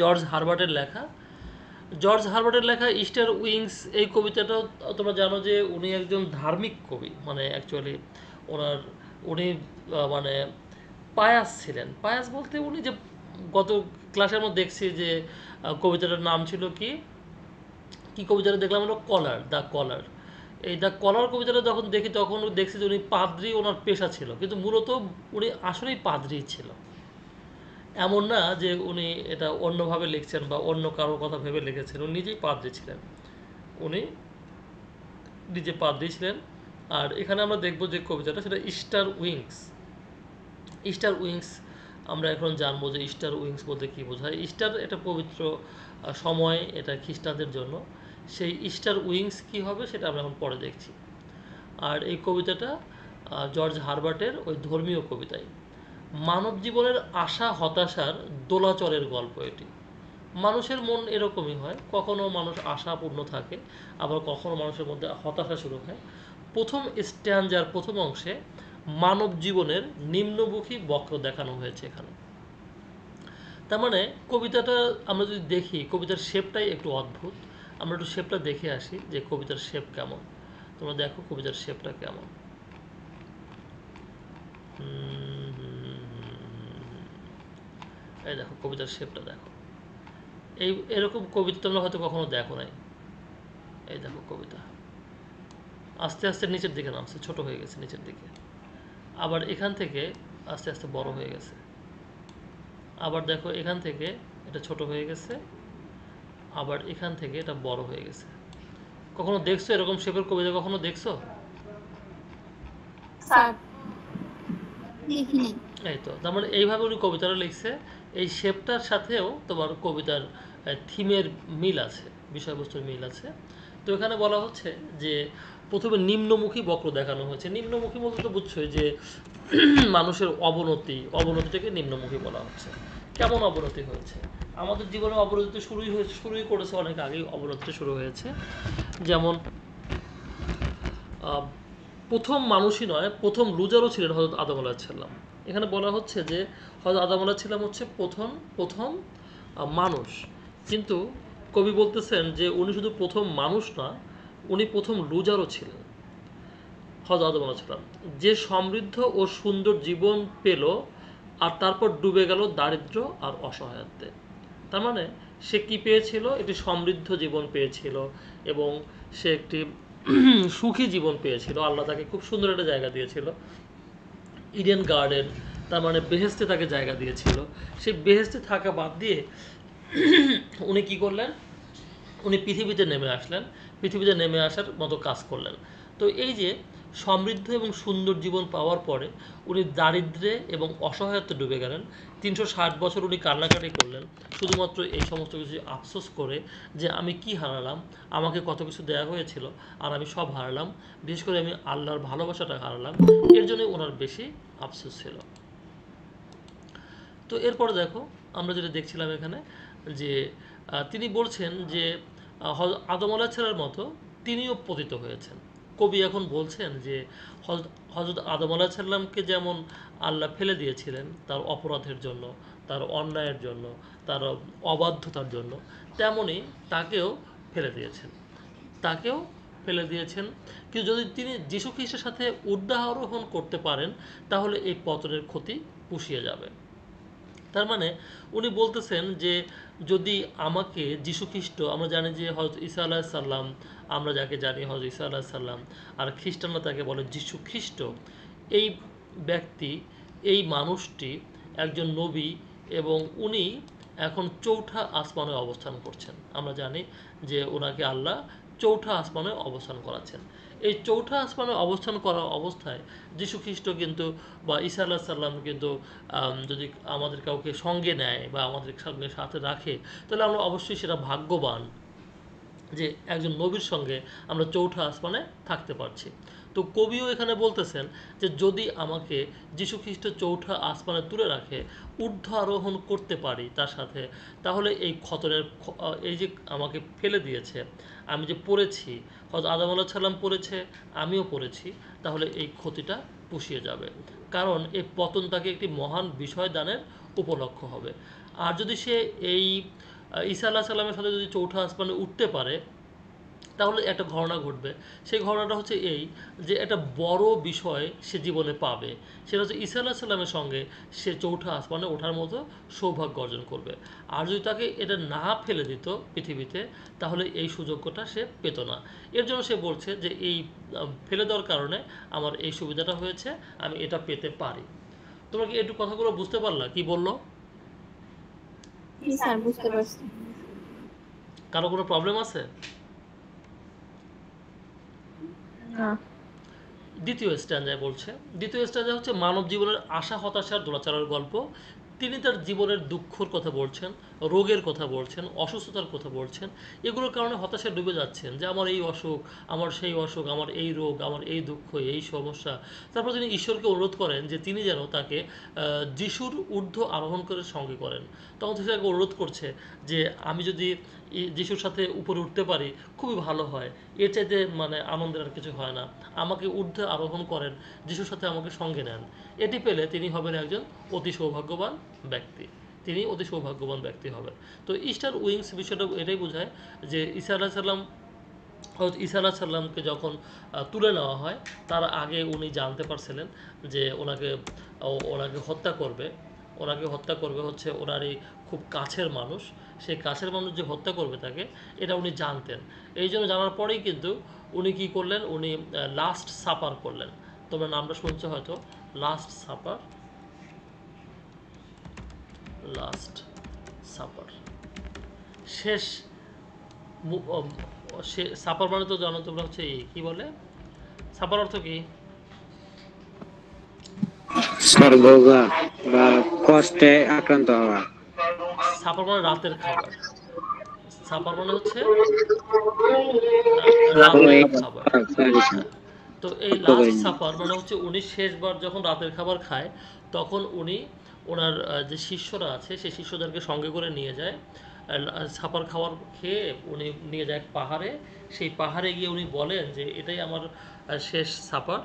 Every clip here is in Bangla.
জর্জ হারবার্টের লেখা। জর্জ হারবার্টের লেখা ইস্টার উইংস এই কবিতাটাও তোমরা জানো যে উনি একজন ধার্মিক কবি, মানে অ্যাকচুয়ালি ওনার উনি মানে পায়াস ছিলেন। পায়াস বলতে উনি যে গত ক্লাসের মধ্যে দেখছি যে কবিতাটার নাম ছিল কি কি কবিতাটা দেখলাম হলো কলার, দ্য কলার। এই দ্য কলার কবিতাটা যখন দেখি তখন দেখছি যে উনি পাদ্রি ওনার পেশা ছিল, কিন্তু মূলত উনি আসলেই পাদ্রি ছিল। এমন না যে উনি এটা অন্যভাবে লিখছেন বা অন্য কারোর কথা ভেবে লিখেছেন, উনি নিজেই পাদ্রী ছিলেন। উনি নিজে পাদ্রী ছিলেন। আর এখানে আমরা দেখব যে কবিতাটা সেটা ইস্টার উইংস। ইস্টার উইংস আমরা এখন জানবো যে ইস্টার উইংস বলতে কী বোঝায়। ইস্টার এটা পবিত্র সময়, এটা খ্রিস্টানদের জন্য। সেই ইস্টার উইংস কী হবে সেটা আমরা এখন পরে দেখছি। আর এই কবিতাটা জর্জ হারবার্টের ওই ধর্মীয় কবিতায় মানব জীবনের আশা হতাশার দোলাচলের গল্প এটি। মানুষের মন এরকমই হয়, কখনো মানুষ আশাপূর্ণ থাকে, আবার কখনো মানুষের মধ্যে হতাশা শুরু হয়। প্রথম স্ট্যাঞ্জার প্রথম অংশে মানব জীবনের নিম্নমুখী বক্র দেখানো হয়েছে এখানে। তার মানে কবিতাটা আমরা যদি দেখি, কবিতার শেপটাই একটু অদ্ভুত। আমরা একটু শেপটা দেখে আসি যে কবিতার শেপ কেমন। তোমরা দেখো কবিতার শেপটা কেমন। এই দেখো কবিতার শেপটা দেখো। এরকম কবিতা তোমরা হয়তো কখনো দেখো নাই। এই দেখো কবিতা আস্তে আস্তে নিচের দিকে নামছে, ছোট হয়ে গেছে নিচের দিকে, আবার এখান থেকে আস্তে আস্তে বড় হয়ে গেছে, আবার দেখো এখান থেকে এটা ছোট হয়ে গেছে, আবার এখান থেকে এটা বড় হয়ে গেছে। কখনো দেখছো এরকম শেপের কবিতা? কখনো দেখছো? এই তো, তার মানে এইভাবে উনি কবিতাটা লিখছে। এই শেপটার সাথেও তোমার কবিতার থিমের মিল আছে, বিষয়বস্তুর মিল আছে। তো এখানে বলা হচ্ছে যে প্রথমে নিম্নমুখী বক্র দেখানো হয়েছে। নিম্নমুখী বলতে তো বুঝছোই যে মানুষের অবনতিটাকে নিম্নমুখী বলা হচ্ছে। কেমন অবনতি হয়েছে? আমাদের জীবনে অবনতি তো শুরুই করেছে অনেক আগেই, অবনতিটা শুরু হয়েছে। যেমন প্রথম মানুষই নয়, প্রথম লুজারও ছিলেন হযরত আদম আলাইহিস সালাম। এখানে বলা হচ্ছে যে হযরত আদম আলাইহিস সালাম হচ্ছে প্রথম মানুষ, কিন্তু কবি বলতেছেন যে উনি শুধু প্রথম মানুষ না, উনি প্রথম লুজারও ছিলেন। হযরত আদম আলাইহিস সালাম যে সমৃদ্ধ ও সুন্দর জীবন পেল আর তারপর ডুবে গেল দারিদ্র্য আর অসহায়ত্বে। তার মানে সে কি পেয়েছিল? একটি সমৃদ্ধ জীবন পেয়েছিল এবং সে একটি সুখী জীবন পেয়েছিল। আল্লাহ তাকে খুব সুন্দর একটা জায়গা দিয়েছিল, ইডেন গার্ডেন, তার মানে বেহেশতে তাকে জায়গা দিয়েছিল। সেই বেহেশতে থাকা বাদ দিয়ে উনি কি করলেন? উনি পৃথিবীতে নেমে আসলেন, পৃথিবীতে নেমে আসার মতো কাজ করলেন। তো এই যে সমৃদ্ধ এবং সুন্দর জীবন পাওয়ার পরে উনি দারিদ্র্যে এবং অসহায়ত্বে ডুবে গেলেন। ৩৬০ বছর উনি কান্নাকাটি করলেন, শুধুমাত্র এই সমস্ত কিছু আফসোস করে যে আমি কি হারালাম, আমাকে কত কিছু দেওয়া হয়েছিল আর আমি সব হারালাম, বিশেষ করে আমি আল্লাহর ভালোবাসাটা হারালাম। এর জন্য ওনার বেশি আফসোস ছিল। তো এরপরে দেখো আমরা যেটা দেখছিলাম এখানে যে তিনি বলছেন যে আদম আলাহিসাল্লামের মতো তিনিও পতিত হয়েছেন। কবি এখন বলছেন যে হযরত আদম আলাহিসাল্লামকে যেমন আল্লাহ ফেলে দিয়েছিলেন তার অপরাধের জন্য, তার অন্যায়ের জন্য, তার অবাধ্যতার জন্য, তেমনি তাকেও ফেলে দিয়েছেন, তাকেও ফেলে দিয়েছেন। কিন্তু যদি তিনি যীশু খ্রিস্টের সাথে ঊর্ধ্বারোহণ করতে পারেন তাহলে এই পতনের ক্ষতি পুষিয়ে যাবে। তার মানে উনি বলতেছেন যে যদি আমাকে যীশুখ্রিস্ট, আমরা জানি যে হযরত ঈসা আলাইহিস সালাম, আমরা যাকে জানি হযরত ঈসা আলাইহিস সালাম, আর খ্রিস্টানরা তাকে বলে যীশুখ্রিস্ট, এই ব্যক্তি, এই মানুষটি একজন নবী এবং উনি এখন চৌঠা আসমানে অবস্থান করছেন। আমরা জানি যে ওনাকে আল্লাহ চৌঠা আসমানে অবস্থান করাচ্ছেন। এই চৌঠা আসমানে অবস্থান করা অবস্থায় যীশুখ্রিস্ট কিন্তু বা ঈসা আলাইহিস সালাম কিন্তু যদি আমাদের কাউকে সঙ্গে নেয় বা আমাদের সঙ্গে সাথে রাখে তাহলে আমরা অবশ্যই সেটা ভাগ্যবান যে একজন নবীর সঙ্গে আমরা চৌঠা আসমানে থাকতে পারছি। তো কবিও এখানে বলতেছেন যে যদি আমাকে যীশুখ্রিস্ট চৌঠা আসমানে তুলে রাখে, ঊর্ধ্ব আরোহণ করতে পারি তার সাথে, তাহলে এই খতনের এই যে আমাকে ফেলে দিয়েছে, আমি যে পড়েছি, হয়তো আদম আলাইহিস সালাম পড়েছে, আমিও পড়েছি, তাহলে এই ক্ষতিটা পুষিয়ে যাবে। কারণ এই পতন তাকে একটি মহান বিষয় দানের উপলক্ষ হবে। আর যদি সে এই ঈসা আলাহ সাল্লামের সাথে যদি চৌঠা আসমানে উঠতে পারে, তাহলে একটা ঘটনা ঘটবে। সেই ঘটনাটা হচ্ছে এই, যে একটা বড় বিষয় সে জীবনে পাবে। সেটা হচ্ছে ঈসা আলাহ সাল্লামের সঙ্গে সে চৌঠা আসমানে ওঠার মতো সৌভাগ্য অর্জন করবে। আর যদি তাকে এটা না ফেলে দিত পৃথিবীতে, তাহলে এই সুযোগ্যটা সে পেত না। এর জন্য সে বলছে যে এই ফেলে দেওয়ার কারণে আমার এই সুবিধাটা হয়েছে, আমি এটা পেতে পারি। তোমরা কি একটু কথাগুলো বুঝতে পারলা কি বললো? জি স্যার, বুঝতে পারছি। কারো কোনো প্রবলেম আছে? না। দ্বিতীয় স্ট্যান্ডায় বলছে, দ্বিতীয় স্ট্যান্ডা হচ্ছে মানব জীবনের আশা হতাশার দোলাচলার গল্প। তিনি তার জীবনের দুঃখর কথা বলছেন, রোগের কথা বলছেন, অসুস্থতার কথা বলছেন। এগুলোর কারণে হতাশায় ডুবে যাচ্ছেন, যে আমার এই অসুখ, আমার সেই অসুখ, আমার এই রোগ, আমার এই দুঃখ, এই সমস্যা। তারপর তিনি ঈশ্বরকে অনুরোধ করেন যে তিনি যেন তাকে যিশুর ঊর্ধ্ব আরোহণ করে সঙ্গে করেন। তখন থেকে তাকে অনুরোধ করছে যে আমি যদি যিশুর সাথে উপরে উঠতে পারি খুবই ভালো হয়, এর চাইতে মানে আনন্দের আর কিছু হয় না। আমাকে ঊর্ধ্বে আরোহণ করেন, যিশুর সাথে আমাকে সঙ্গে নেন। এটি পেলে তিনি হবেন একজন অতি সৌভাগ্যবান ব্যক্তি। তিনি অতি সৌভাগ্যবান ব্যক্তি হবেন। তো ইস্টার উইংস বিষয়টা এটাই বোঝায় যে ঈসা আলাইহিস সালাম, হযরত ঈসা আলাইহিস সালামকে যখন তুলে নেওয়া হয়, তার আগে উনি জানতে পারছিলেন যে ওনাকে হত্যা করবে। ওনাকে হত্যা করবে হচ্ছে ওনারই খুব কাছের মানুষ। সেই কাছের মানুষ যে হত্যা করবে তাকে, এটা উনি জানতেন। এই জন্য জানার পরেই কিন্তু উনি কী করলেন, উনি লাস্ট সাপার করলেন। তোমরা নামটা শুনছো হয়তো, লাস্ট সাপার। লাস্ট সাপার, শেষ সাপার মানে তো জানো তোমরা, হচ্ছে কি বলে সাপার অর্থ কি? স্বর্গগা বা কষ্টে আক্রান্ত হওয়া। সাপার মানে রাতের খাবার। সাপার মানে হচ্ছে রাতের খাবার। হ্যাঁ। তো এই লাস্ট সাপার মানে হচ্ছে উনি শেষবার যখন রাতের খাবার খায়, তখন উনি ওনার যে শিষ্যরা আছে সেই শিষ্যদেরকে সঙ্গে করে নিয়ে যায়। সাপার খাবার খেয়ে উনি নিয়ে যায় এক পাহাড়ে। সেই পাহাড়ে গিয়ে উনি বলেন যে এটাই আমার শেষ সাপার।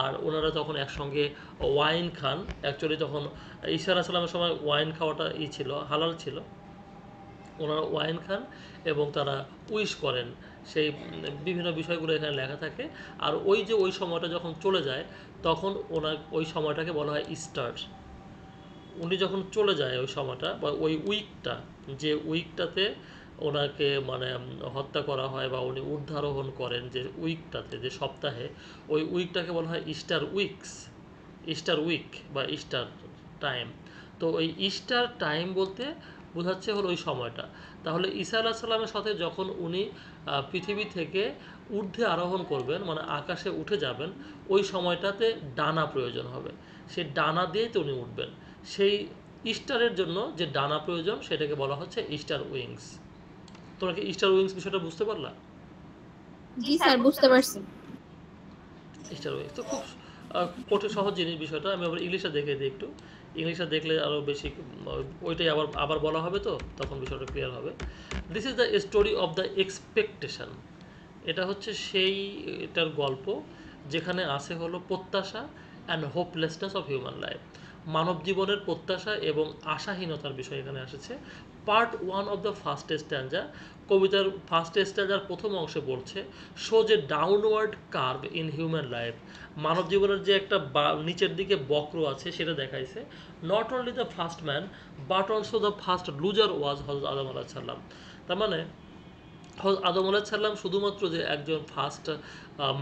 আর ওনারা তখন একসঙ্গে ওয়াইন খান। অ্যাকচুয়ালি তখন ঈসা আলাইহিস সালামের সময় ওয়াইন খাওয়াটা ছিল, হালাল ছিল। ওনারা ওয়াইন খান এবং তারা উইশ করেন। সেই বিভিন্ন বিষয়গুলো এখানে লেখা থাকে। আর ওই যে ওই সময়টা যখন চলে যায়, তখন ওই সময়টাকে বলা হয় ইস্টার। উনি যখন চলে যায় ওই সময়টা বা ওই উইকটা, যে উইকটাতে ওনাকে মানে হত্যা করা হয় বা উনি ঊর্ধ্বারোহণ করেন যে উইকটাতে, যে সপ্তাহে, ওই উইকটাকে বলা হয় ইস্টার উইকস, ইস্টার উইক বা ইস্টার টাইম। তো ওই ইস্টার টাইম বলতে বোঝাচ্ছে হলো ওই সময়টা। তাহলে ঈসা আলাইহিস সালামের সাথে যখন উনি পৃথিবী থেকে ঊর্ধ্বে আরোহণ করবেন, মানে আকাশে উঠে যাবেন, ওই সময়টাতে ডানা প্রয়োজন হবে। সেই ডানা দিয়েই তো উনি উঠবেন। সেই ইস্টারের জন্য যে ডানা প্রয়োজন, সেটাকে বলা হচ্ছে ইস্টার উইংস। তোমরা কি ইস্টার উইংস বিষয়টা বুঝতে পারলা? জি স্যার, বুঝতে পারছি। ইস্টার উইংস তো খুব কঠিন সহজ জিনিস বিষয়টা। আমি আবার ইংলিশটা দেখে দিই একটু। ইংলিশটা দেখলে আরও বেশি ওইটাই আবার আবার বলা হবে, তো তখন বিষয়টা ক্লিয়ার হবে। This is the story of the expectation. এটা হচ্ছে এটার গল্প যেখানে আছে হলো প্রত্যাশা and hopelessness of human life. মানব জীবনের প্রত্যাশা এবং আশাহীনতার বিষয় এখানে এসেছে। Part 1 of the first stanza, কবিতার ফার্স্ট স্ট্যান্জার প্রথম অংশে বলছে, শো যে downward curve in human life. মানব জীবনের যে একটা নিচের দিকে বক্র আছে সেটা দেখাইছে। Not only the first man but also the first loser ওয়াজ হযরত আদম আলাইহিস সালাম। তার মানে আদম আলাইহিস সালাম শুধুমাত্র যে একজন ফার্স্ট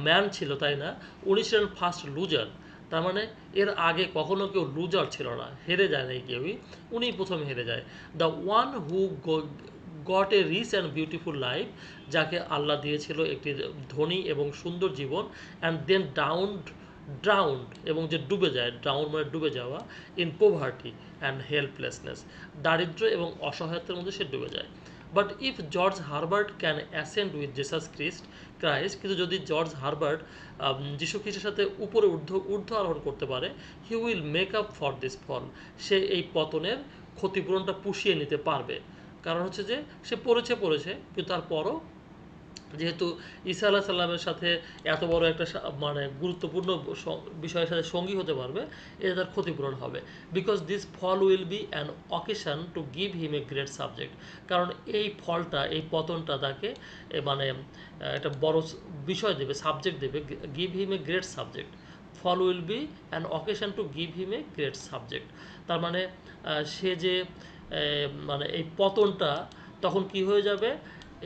ম্যান ছিল তাই না, উনি ছিলেন ফার্স্ট লুজার। তার মানে এর আগে কখনো কেউ লুজার ছিল না, হেরে যায় নাই কেউই, উনিই প্রথম হেরে যায়। The one who got a rich and beautiful life, যাকে আল্লাহ দিয়েছিল একটি ধনী এবং সুন্দর জীবন, অ্যান্ড দেন ড্রাউন্ড, এবং যে ডুবে যায়, ড্রাউন মানে ডুবে যাওয়া, ইন পোভার্টি অ্যান্ড হেল্পলেসনেস, দারিদ্র্য এবং অসহায়তার মধ্যে সে ডুবে যায়। But if George Herbert can ascend with Jesus Christ, কিন্তু যদি জর্জ হারবার্ট যীশু খ্রিস্টের সাথে উপরে ঊর্ধ্ব আরোহণ করতে পারে, he will make up for this fall, সে এই পতনের ক্ষতিপূরণটা পুষিয়ে নিতে পারবে। কারণ হচ্ছে যে সে পড়েছে, কিন্তু তারপরও যেহেতু ঈসা আলাহ সাল্লামের সাথে এত বড় একটা মানে গুরুত্বপূর্ণ বিষয়ের সাথে সঙ্গী হতে পারবে, এটা তার ক্ষতিপূরণ হবে। Because this fall will be an occasion to give him a great subject. কারণ এই ফলটা, এই পতনটা তাকে মানে একটা বড় বিষয় দেবে, সাবজেক্ট দেবে, give him a great subject. Fall will be an occasion to give him a great subject. তার মানে সে যে মানে এই পতনটা তখন কি হয়ে যাবে,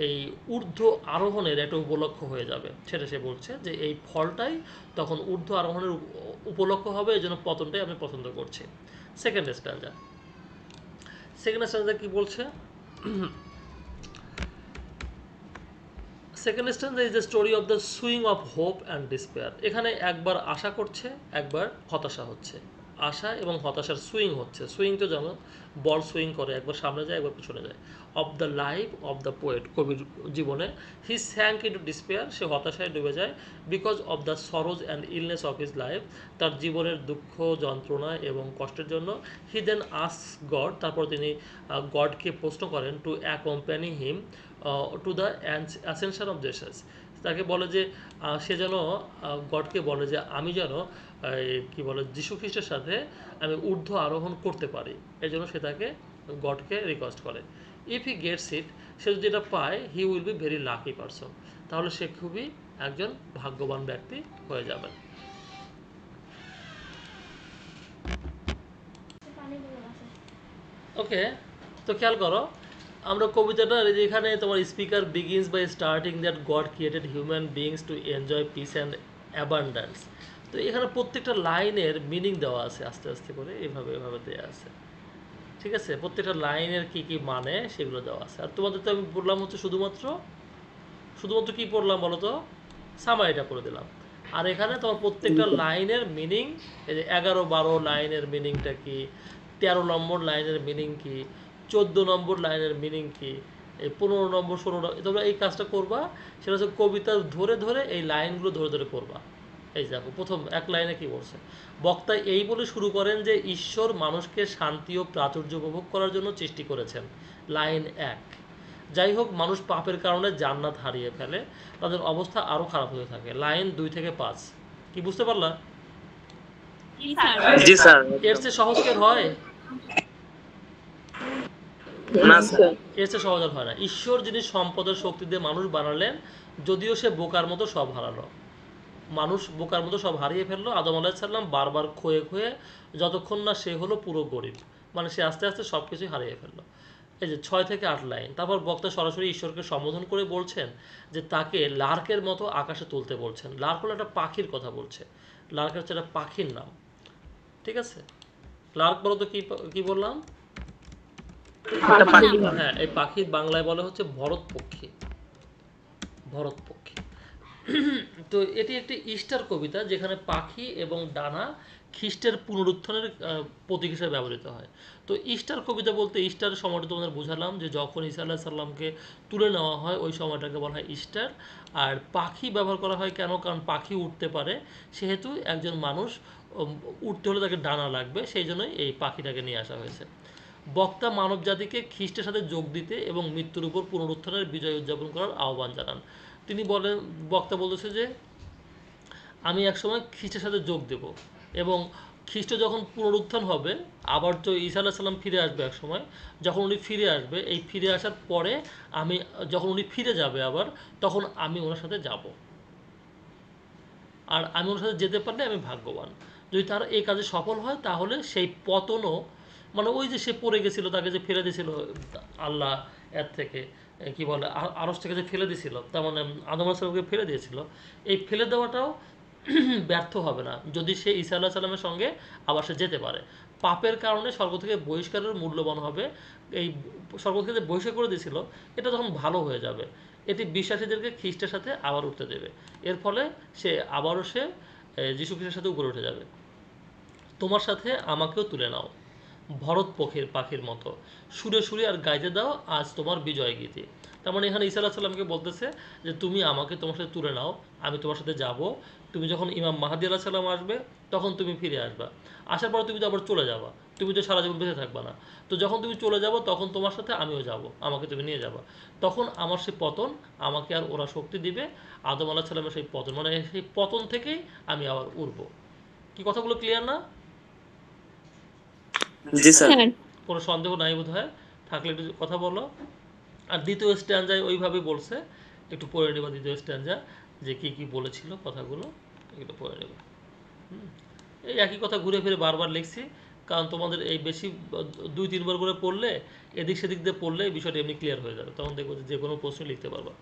এই ঊর্ধ্ব আরোহণের একটা উপলক্ষ হয়ে যাবে, সেটা সে বলছে যে এই ফলটাই তখন ঊর্ধ্ব আরোহণের উপলক্ষ হবে, এই জন্য পতনটাই আমি পছন্দ করছি। সেকেন্ড স্ট্যান্ডার্ড কি বলছে? Second standard is the story of the swing of hope and despair. এখানে একবার আশা করছে, একবার হতাশা হচ্ছে। আশা এবং হতাশার সুইং হচ্ছে। সুইং তো জানো, বল সুইং করে, একবার সামনে যায় একবার পিছনে যায়। Of the life of the poet, কবির জীবনে। হি স্যাঙ্ক ইন্টু ডিসপেয়ার, সে হতাশায় ডুবে যায়। Because of the sorrows and illness of his life, তার জীবনের দুঃখ, যন্ত্রণা এবং কষ্টের জন্য। হি দেন আস্ক গড, তারপর তিনি গডকে প্রশ্ন করেন to accompany him to the ascension of Jesus. তাকে বলে যে সে যেন গডকে বলে যে আমি যেন কি বলে যীশু খ্রিস্টের সাথে আমি ঊর্ধ্ব আরোহণ করতে পারি। এই জন্য সে তাকে গডকে রিকোয়েস্ট করে। ইফ হি গেটস ইট, সে যদি এটা পায়, he will be very lucky person, তাহলে সে খুবই একজন ভাগ্যবান ব্যক্তি হয়ে যাবেন। ওকে, তো খেয়াল করো, আমরা কবিতাটা যেখানে তোমার speaker begins by starting that God created human beings to enjoy peace and abundance. তো এখানে প্রত্যেকটা লাইনের মিনিং দেওয়া আছে আস্তে আস্তে করে, এভাবে এভাবে দেওয়া আছে। ঠিক আছে, প্রত্যেকটা লাইনের কি কি মানে সেগুলো দেওয়া আছে। আর তোমাদের তো আমি বললাম হচ্ছে শুধুমাত্র কি পড়লাম বলো তো, সামারিটা করে দিলাম। আর এখানে তোমার প্রত্যেকটা লাইনের মিনিং, এই যে 11-12 লাইনের মিনিংটা কি, 13 নম্বর লাইনের মিনিং কি, 14 নম্বর লাইনের মিনিং কি, এই 15 নম্বর 16, তোমরা এই কাজটা করবা। সেটা হচ্ছে কবিতা ধরে ধরে এই লাইনগুলো ধরে ধরে করবা। এই দেখো প্রথম এক লাইনে কি বলছে, বক্তা এই বলে শুরু করেন যে ঈশ্বর মানুষকে শান্তি ও প্রাচুর্য উপভোগ করার জন্য সৃষ্টি করেছেন। লাইন 1। যাই হোক, মানুষ পাপের কারণে জান্নাত হারিয়ে ফেলে, তাদের অবস্থা আরও খারাপ হতে থাকে। লাইন 2-5। কি বুঝতে পারলা? জি স্যার। এর চেয়ে সহজ কি হয়? না স্যার। এর চেয়ে সহজ আর হয় না। ঈশ্বর যিনি সম্পদের শক্তি দিয়ে মানুষ বানালেন, যদিও সে বোকার মতো সব হারালো। মানুষ বোকার মতো সব হারিয়ে ফেললো। আদম আলাইহিস সালাম বারবার ক্ষয়ে ক্ষয়ে, যতক্ষণ না সে হলো পুরো গরিব, মানে সে আস্তে আস্তে সব কিছুই হারিয়ে ফেললো। এই যে 6-8 লাইন। তারপর বক্তা সরাসরি ঈশ্বরকে সম্বোধন করে বলছেন যে তাকে লার্কের মতো আকাশে তুলতে বলছেন। লার্ক হলো একটা পাখির কথা বলছে। লার্ক হচ্ছে একটা পাখির নাম। ঠিক আছে, লার্ক বলো তো কি বললাম? হ্যাঁ, এই পাখির বাংলায় বলে হচ্ছে ভরত পক্ষী। ভরত পক্ষী। তো এটি একটি ইস্টার কবিতা, যেখানে পাখি এবং ডানা খ্রিস্টের পুনরুত্থানের প্রতীক হিসেবে ব্যবহৃত হয়। তো ইস্টার কবিতা বলতে, ইস্টার সময়টা তোমাদের বুঝালাম যে যখন ঈসা আলাইহিস সালামকে তুলে নেওয়া হয়, ওই সময়টাকে বলা হয় ইস্টার। আর পাখি ব্যবহার করা হয় কেন? কারণ পাখি উঠতে পারে, সেহেতু একজন মানুষ উঠতে হলে তাকে ডানা লাগবে, সেই জন্যই এই পাখিটাকে নিয়ে আসা হয়েছে। বক্তা মানব জাতিকে খ্রিস্টের সাথে যোগ দিতে এবং মৃত্যুর উপর পুনরুত্থানের বিজয় উদযাপন করার আহ্বান জানান। তিনি বলেন, বক্তা বলেছে যে আমি একসময় খ্রিস্টের সাথে যোগ দেব, এবং খ্রিস্ট যখন পুনরুত্থান হবে, আবার তো ঈসা আলাইহিস সালাম ফিরে আসবে এক সময়, যখন উনি ফিরে আসবে, এই ফিরে আসার পরে আমি, যখন উনি ফিরে যাবে আবার, তখন আমি ওনার সাথে যাব, আর আমি ওনার সাথে যেতে পারলে আমি ভাগ্যবান। যদি তার এই কাজে সফল হয়, তাহলে সেই পতনও, মানে ওই যে সে পড়ে গেছিল, তাকে যে ফেলে দিয়েছিল আল্লাহ এর থেকে, কি বলে, আরশ থেকে যে ফেলে দিয়েছিল, তার মানে আদম আলাইহিস সালামকে ফেলে দিয়েছিল, এই ফেলে দেওয়াটাও ব্যর্থ হবে না যদি সে ঈসা আলাইহিস সালামের সঙ্গে আবার সে যেতে পারে। পাপের কারণে স্বর্গ থেকে বহিষ্কারের মূল্যবান হবে, এই স্বর্গ থেকে যে বহিষ্কার করে দিয়েছিল, এটা তখন ভালো হয়ে যাবে। এটি বিশ্বাসীদেরকে খ্রিস্টের সাথে আবার উঠতে দেবে। এর ফলে সে যীশু খ্রিস্টের সাথে উপরে উঠে যাবে। তোমার সাথে আমাকেও তুলে নাও। ভরত পাখির মতো সুরে সুরে আর গাইতে দাও আজ তোমার বিজয় গীতি। তার মানে এখানে ঈসা আলাইহিস সালামকে বলতেছে যে তুমি আমাকে তোমার সাথে তুলে নাও, আমি তোমার সাথে যাব। তুমি যখন ইমাম মাহদী আলাইহিস সালাম আসবে তখন তুমি ফিরে আসবা, আসার পর তুমি তো আবার চলে যাবা, তুমি তো সারা জীবন বেঁচে থাকবা না। তো যখন তুমি চলে যাবো তখন তোমার সাথে আমিও যাব, আমাকে তুমি নিয়ে যাবা। তখন আমার সেই পতন, আমাকে আর ওরা শক্তি দিবে, আদম আলাইহিস সালামের সেই পতন, মানে সেই পতন থেকেই আমি আবার উঠবো। কি কথাগুলো ক্লিয়ার না? জি স্যার। স্যার কোনো সন্দেহ নাই বোধ হয়, থাকলে একটু কথা বলো। আর দ্বিতীয় স্ট্যান্ডায় ওইভাবে বলছে, একটু পড়ে নেবা দ্বিতীয় স্ট্যান্ডা, যে কি কি বলেছিল কথাগুলো একটু পড়ে নেবা। এই একই কথা ঘুরে ফিরে বারবার লিখছি, কারণ তোমাদের এই বেশি 2-3 বার করে পড়লে, এদিক সেদিক দিয়ে পড়লে এই বিষয়টা এমনি ক্লিয়ার হয়ে যাবে, তখন দেখবো যে কোনো প্রশ্ন লিখতে পারবা।